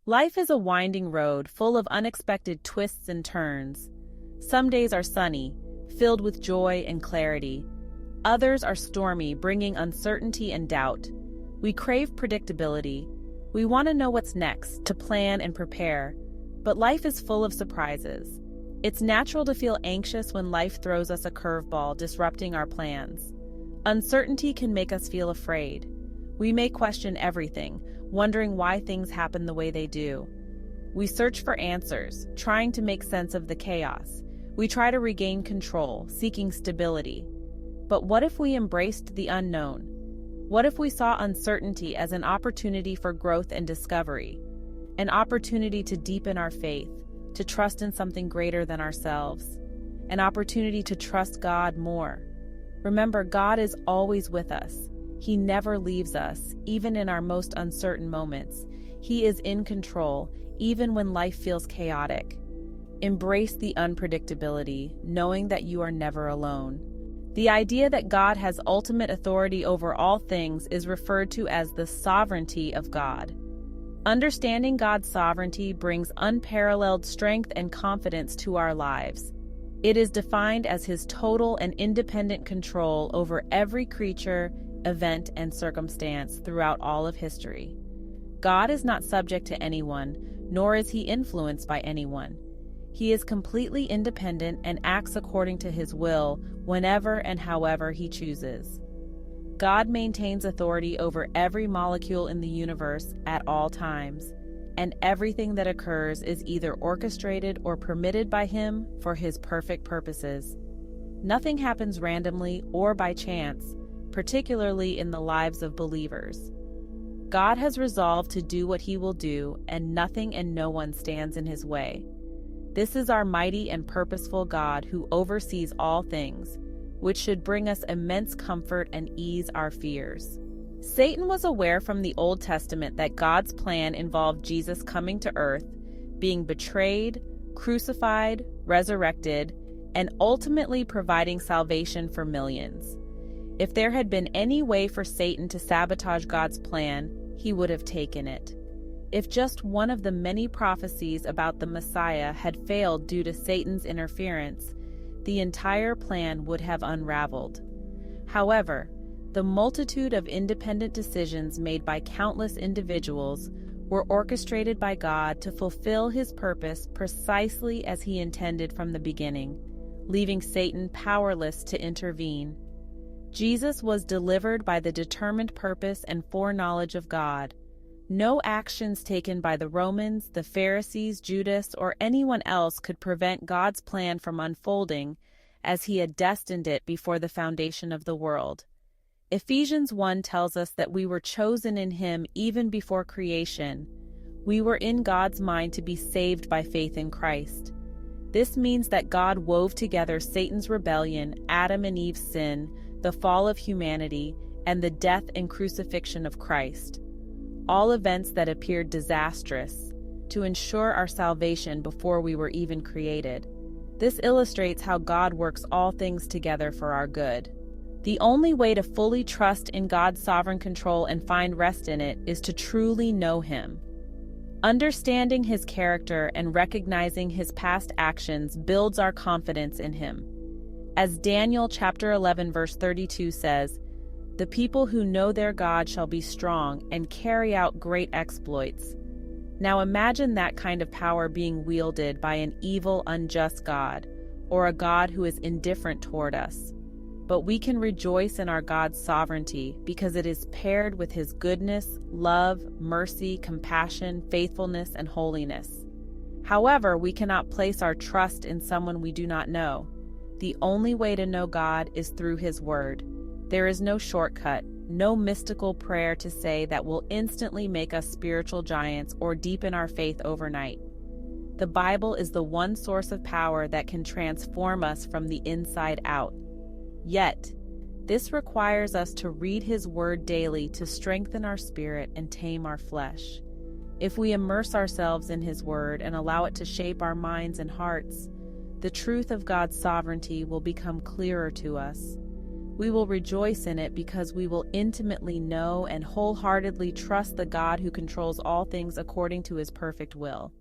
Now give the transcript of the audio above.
Life is a winding road full of unexpected twists and turns. Some days are sunny, filled with joy and clarity. Others are stormy, bringing uncertainty and doubt. We crave predictability. We want to know what's next, to plan and prepare. But life is full of surprises. It's natural to feel anxious when life throws us a curveball, disrupting our plans. Uncertainty can make us feel afraid. We may question everything, wondering why things happen the way they do. We search for answers, trying to make sense of the chaos. We try to regain control, seeking stability. But what if we embraced the unknown? What if we saw uncertainty as an opportunity for growth and discovery? An opportunity to deepen our faith, to trust in something greater than ourselves. An opportunity to trust God more. Remember, God is always with us. He never leaves us, even in our most uncertain moments. He is in control, even when life feels chaotic. Embrace the unpredictability, knowing that you are never alone. The idea that God has ultimate authority over all things is referred to as the sovereignty of God. Understanding God's sovereignty brings unparalleled strength and confidence to our lives. It is defined as His total and independent control over every creature, event, and circumstance throughout all of history. God is not subject to anyone, nor is He influenced by anyone. He is completely independent and acts according to His will whenever and however He chooses. God maintains authority over every molecule in the universe at all times, and everything that occurs is either orchestrated or permitted by Him for His perfect purposes. Nothing happens randomly or by chance, particularly in the lives of believers. God has resolved to do what He will do, and nothing and no one stands in His way. This is our mighty and purposeful God who oversees all things, which should bring us immense comfort and ease our fears. Satan was aware from the Old Testament that God's plan involved Jesus coming to earth, being betrayed, crucified, resurrected, and ultimately providing salvation for millions. If there had been any way for Satan to sabotage God's plan, he would have taken it. If just one of the many prophecies about the Messiah had failed due to Satan's interference, the entire plan would have unraveled. However, the multitude of independent decisions made by countless individuals were orchestrated by God to fulfill His purpose precisely as He intended from the beginning, leaving Satan powerless to intervene. Jesus was delivered by the determined purpose and foreknowledge of God. No actions taken by the Romans, the Pharisees, Judas, or anyone else could prevent God's plan from unfolding as He had destined it before the foundation of the world. Ephesians 1 tells us that we were chosen in Him even before creation. We were in God's mind to be saved by faith in Christ. This means that God wove together Satan's rebellion, Adam and Eve's sin, the fall of humanity, and the death and crucifixion of Christ. All events that appeared disastrous, to ensure our salvation before we were even created. This illustrates how God works all things together for our good. The only way to fully trust in God's sovereign control and find rest in it is to truly know Him. Understanding His character and recognizing His past actions builds our confidence in Him. As Daniel chapter 11 verse 32 says, "The people who know their God shall be strong and carry out great exploits." Now imagine that kind of power being wielded by an evil, unjust God, or a God who is indifferent toward us. But we can rejoice in our God's sovereignty because it is paired with His goodness, love, mercy, compassion, faithfulness, and holiness. However, we cannot place our trust in someone we do not know. The only way to know God is through His Word. There is no shortcut, no mystical prayer to say that will instantly make us spiritual giants or deepen our faith overnight. The Bible is the one source of power that can transform us from the inside out. Yet, this requires us to read His Word daily to strengthen our spirit and tame our flesh. If we immerse ourselves in His Word and allow it to shape our minds and hearts, the truth of God's sovereignty will become clearer to us. We will rejoice in it because we will intimately know and wholeheartedly trust the God who controls all things according to his perfect will.